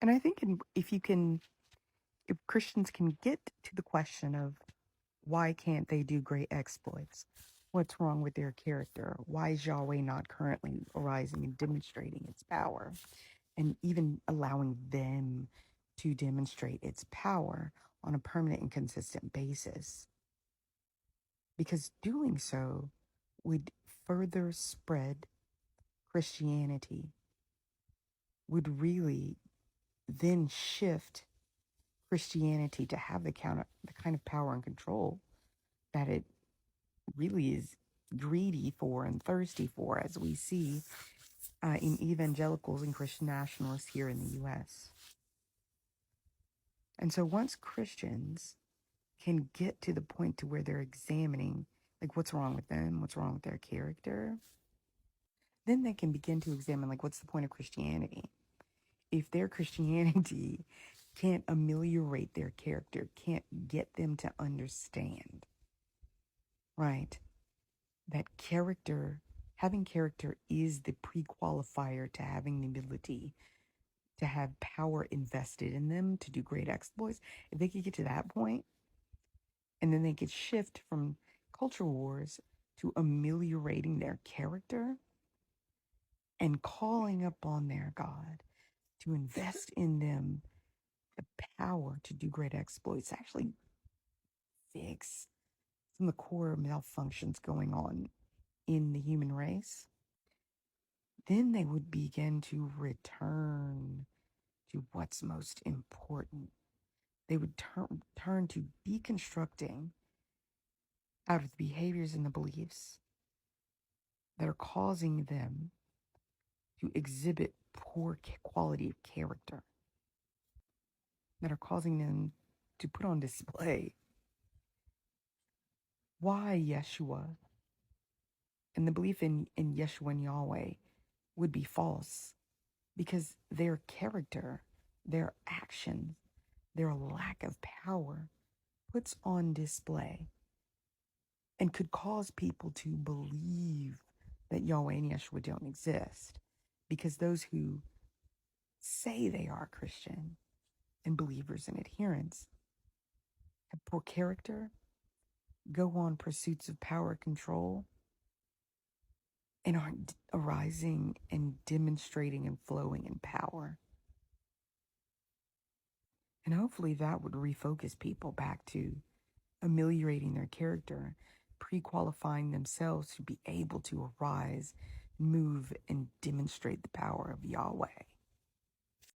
And I think if Christians can get to the question of why can't they do great exploits? What's wrong with their character? Why is Yahweh not currently arising and demonstrating its power? And even allowing them to demonstrate its power on a permanent and consistent basis. Because doing so would further spread Christianity, would really then shift Christianity to have the kind of power and control that it really is greedy for and thirsty for, as we see in evangelicals and Christian nationalists here in the U.S. And so once Christians can get to the point to where they're examining, like, what's wrong with them, what's wrong with their character, then they can begin to examine, like, what's the point of Christianity? If their Christianity can't ameliorate their character, can't get them to understand, right, that having character is the pre-qualifier to having the ability to have power invested in them to do great exploits. If they could get to that point, and then they could shift from culture wars to ameliorating their character and calling upon their God to invest in them the power to do great exploits, actually fix some of the core malfunctions going on in the human race, then they would begin to return to what's most important. They would turn to deconstructing out of the behaviors and the beliefs that are causing them to exhibit poor quality of character, that are causing them to put on display why Yeshua and the belief in Yeshua and Yahweh would be false, because their character, their actions, their lack of power puts on display and could cause people to believe that Yahweh and Yeshua don't exist, because those who say they are Christian and believers and adherents have poor character, go on pursuits of power control, and aren't arising and demonstrating and flowing in power. And hopefully that would refocus people back to ameliorating their character, pre-qualifying themselves to be able to arise, move, and demonstrate the power of Yahweh.